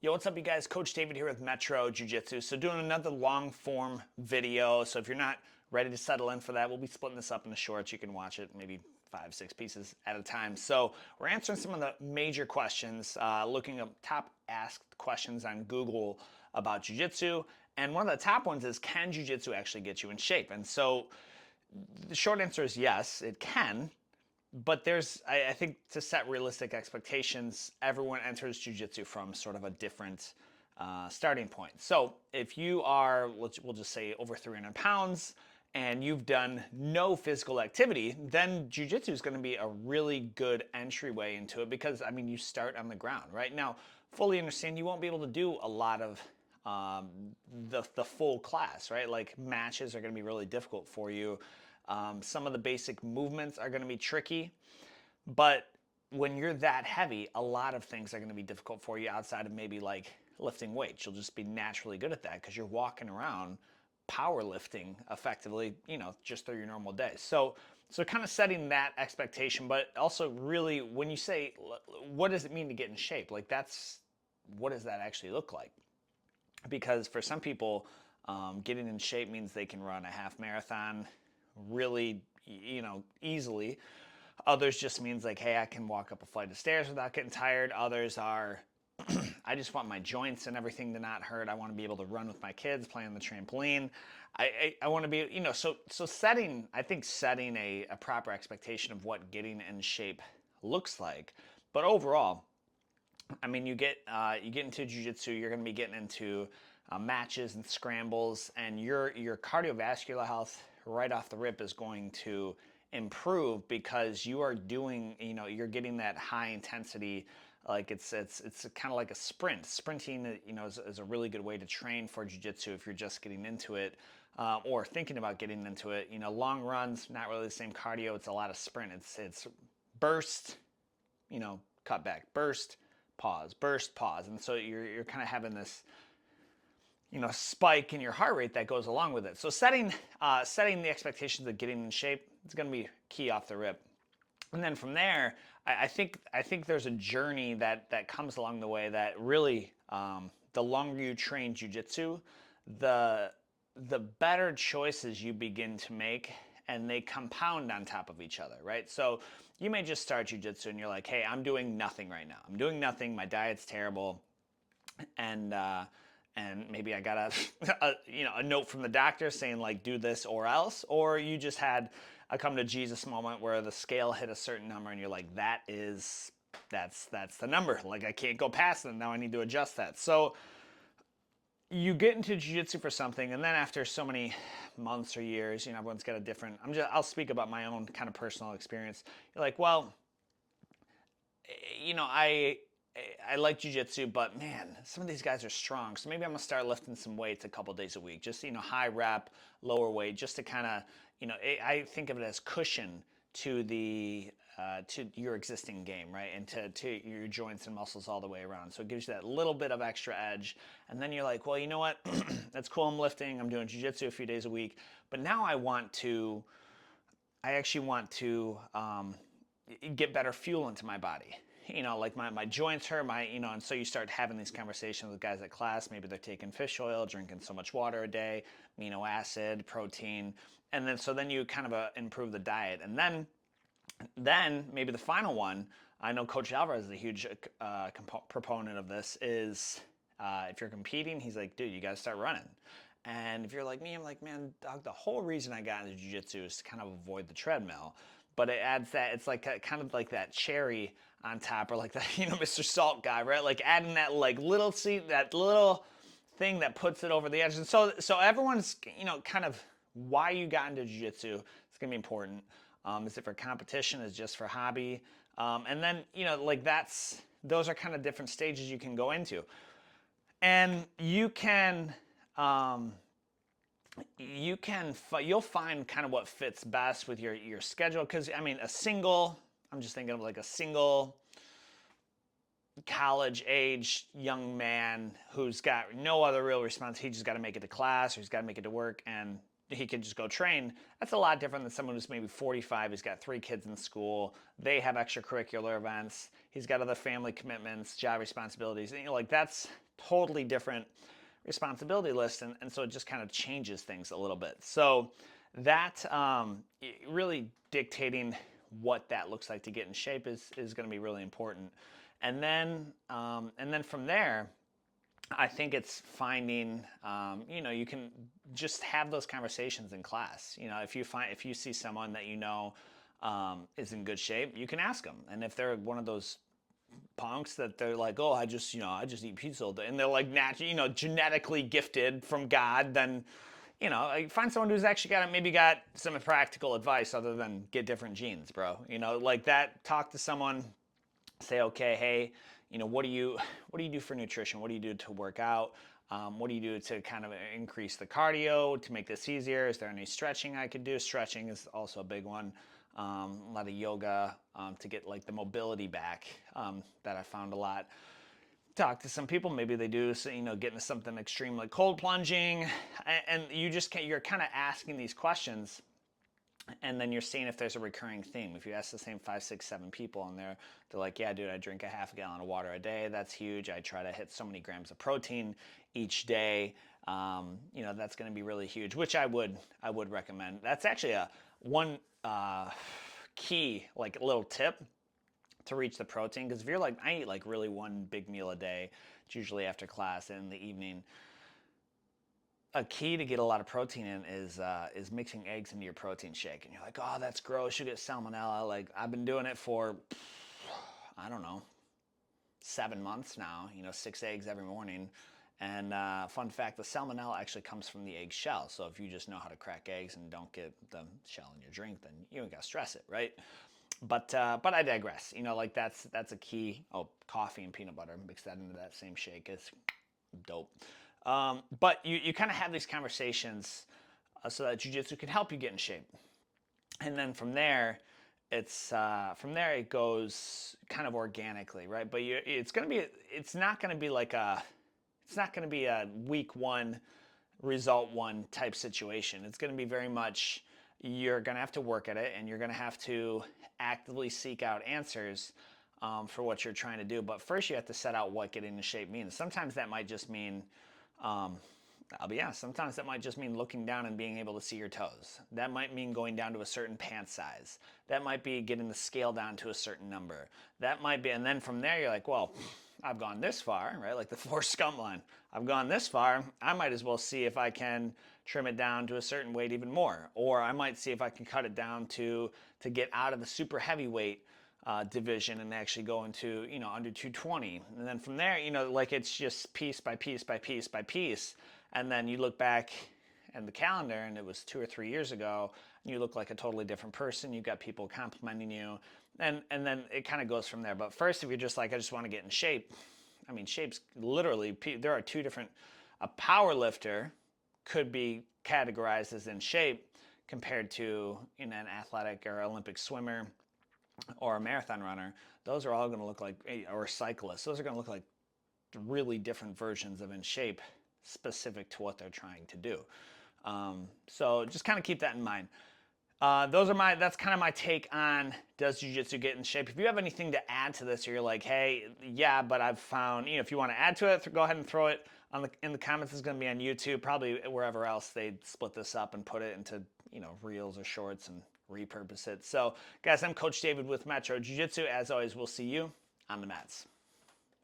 Yo, what's up, you guys? Coach David here with Metro Jiu-Jitsu. So doing another long form video. So if you're not ready to settle in for that, we'll be splitting this up into shorts. You can watch it maybe 5-6 pieces at a time. So we're answering some of the major questions, looking up top asked questions on Google about Jiu-Jitsu. And one of the top ones is, can Jiu-Jitsu actually get you in shape? And so the short answer is yes, it can. But I think, to set realistic expectations, everyone enters jiu-jitsu from sort of a different starting point. So if you are, we'll just say, over 300 pounds and you've done no physical activity, then jiu-jitsu is going to be a really good entryway into it because, I mean, you start on the ground, right? Now, fully understand you won't be able to do a lot of the full class, right? Like matches are going to be really difficult for you. Some of the basic movements are going to be tricky, but when you're that heavy, a lot of things are going to be difficult for you outside of maybe like lifting weights. You'll just be naturally good at that because you're walking around powerlifting effectively, just through your normal day. So kind of setting that expectation, but also really when you say, what does it mean to get in shape? Like what does that actually look like? Because for some people, getting in shape means they can run a half marathon really, easily. Others just means like, hey, I can walk up a flight of stairs without getting tired. Others are, I just want my joints and everything to not hurt. I want to be able to run with my kids, play on the trampoline. I want to be, so setting a proper expectation of what getting in shape looks like. But overall, I mean, you get into jiu-jitsu, you're going to be getting into matches and scrambles, and your cardiovascular health right off the rip is going to improve because you are doing, you're getting that high intensity. Like it's kind of like a sprint. Sprinting, is a really good way to train for jiu-jitsu if you're just getting into it, or thinking about getting into it. Long runs, not really the same cardio. It's a lot of sprint. It's burst, cut back, burst, pause, burst, pause, and so you're kind of having this spike in your heart rate that goes along with it. So setting the expectations of getting in shape is going to be key off the rip. And then from there, I think there's a journey that comes along the way that really, the longer you train jiu-jitsu, the better choices you begin to make, and they compound on top of each other, right? So you may just start jiu-jitsu and you're like, hey, I'm doing nothing right now. I'm doing nothing. My diet's terrible, and maybe I got a note from the doctor saying like, do this or else, or you just had a come to Jesus moment where the scale hit a certain number and you're like, that's the number. Like, I can't go past it. Now I need to adjust that. So you get into jiu-jitsu for something, and then after so many months or years, everyone's got a different, I'll speak about my own kind of personal experience. You're like, well, I like jiu-jitsu, but man, some of these guys are strong. So maybe I'm gonna start lifting some weights a couple days a week. Just, high rep, lower weight, just to kind of, I think of it as cushion to to your existing game, right? And to your joints and muscles all the way around. So it gives you that little bit of extra edge. And then you're like, well, you know what? That's cool. I'm lifting. I'm doing jiu-jitsu a few days a week. But now I actually want to get better fuel into my body. Like my joints hurt, and so you start having these conversations with guys at class. Maybe they're taking fish oil, drinking so much water a day, amino acid, protein, and then you kind of improve the diet. And then maybe the final one, I know Coach Alvarez is a huge proponent of this, is if you're competing, he's like, dude, you got to start running. And if you're like me, I'm like, man, dog, the whole reason I got into jiu-jitsu is to kind of avoid the treadmill. But it adds that, it's like kind of like that cherry on top, or like that, Mr. Salt guy, right? Like adding that like little that little thing that puts it over the edge. And so everyone's, kind of why you got into jiu-jitsu. It's gonna be important. Is it for competition? Is it just for hobby? And then, like those are kind of different stages you can go into. And you'll find kind of what fits best with your schedule. Because I'm just thinking of like a single college age young man who's got no other real response. He just got to make it to class, or he's got to make it to work, and he can just go train. That's a lot different than someone who's maybe 45. He's got 3 kids in school. They have extracurricular events. He's got other family commitments, job responsibilities. And, like that's totally different responsibility list, and so it just kind of changes things a little bit. So that really dictating what that looks like to get in shape is going to be really important. And then from there, I think it's finding, you can just have those conversations in class. If you see someone that is in good shape, you can ask them. And if they're one of those punks that they're like, oh, I just eat pizza all day, and they're like naturally, genetically gifted from God, then, find someone who's actually got some practical advice other than get different genes, bro. Like that. Talk to someone. Say, okay, hey, what do you do for nutrition? What do you do to work out? What do you do to kind of increase the cardio to make this easier? Is there any stretching I could do? Stretching is also a big one. A lot of yoga to get like the mobility back that I found a lot. Talk to some people, maybe they do, so, get into something extreme like cold plunging, and you're kind of asking these questions, and then you're seeing if there's a recurring theme. If you ask the same 5, 6, 7 people, and they're like, yeah, dude, I drink a half a gallon of water a day. That's huge. I try to hit so many grams of protein each day. That's going to be really huge, which I would recommend. That's actually one key, like little tip to reach the protein. Because if you're like, I eat like really one big meal a day, it's usually after class and in the evening. A key to get a lot of protein in is mixing eggs into your protein shake. And you're like, oh, that's gross. You get salmonella. Like, I've been doing it for, I don't know, 7 months now. 6 eggs every morning. And fun fact, the salmonella actually comes from the egg shell. So if you just know how to crack eggs and don't get the shell in your drink, then you don't got to stress it, right? But I digress. Like that's a key. Oh, coffee and peanut butter. Mix that into that same shake. It's dope. But you kind of have these conversations so that jiu-jitsu can help you get in shape. And then from there, it goes kind of organically, right? But it's not going to be a week one, result one type situation. It's going to be very much, you're going to have to work at it, and you're going to have to actively seek out answers for what you're trying to do. But first you have to set out what getting in shape means. Sometimes that might just mean, I'll be honest, sometimes that might just mean looking down and being able to see your toes. That might mean going down to a certain pant size. That might be getting the scale down to a certain number. That might be, and then from there you're like, well, I've gone this far, right? Like the Forrest Gump line. I've gone this far, I might as well see if I can trim it down to a certain weight even more. Or I might see if I can cut it down to get out of the super heavyweight division and actually go into, under 220. And then from there, like it's just piece by piece by piece by piece. And then you look back at the calendar and it was 2 or 3 years ago, and you look like a totally different person. You've got people complimenting you. And then it kind of goes from there. But first, if you're just like, I just want to get in shape. I mean, shape's literally, there are two different, a power lifter could be categorized as in shape compared to an athletic or Olympic swimmer or a marathon runner. Those are all going to look like, or a cyclist, those are going to look like really different versions of in shape specific to what they're trying to do. So just kind of keep that in mind. That's kind of my take on, does jiu-jitsu get in shape? If you have anything to add to this, or you're like, hey, yeah, but I've found, if you want to add to it, go ahead and throw it in the comments. It's going to be on YouTube, probably wherever else they split this up and put it into, reels or shorts and repurpose it. So guys, I'm Coach David with Metro Jiu-Jitsu. As always, we'll see you on the mats.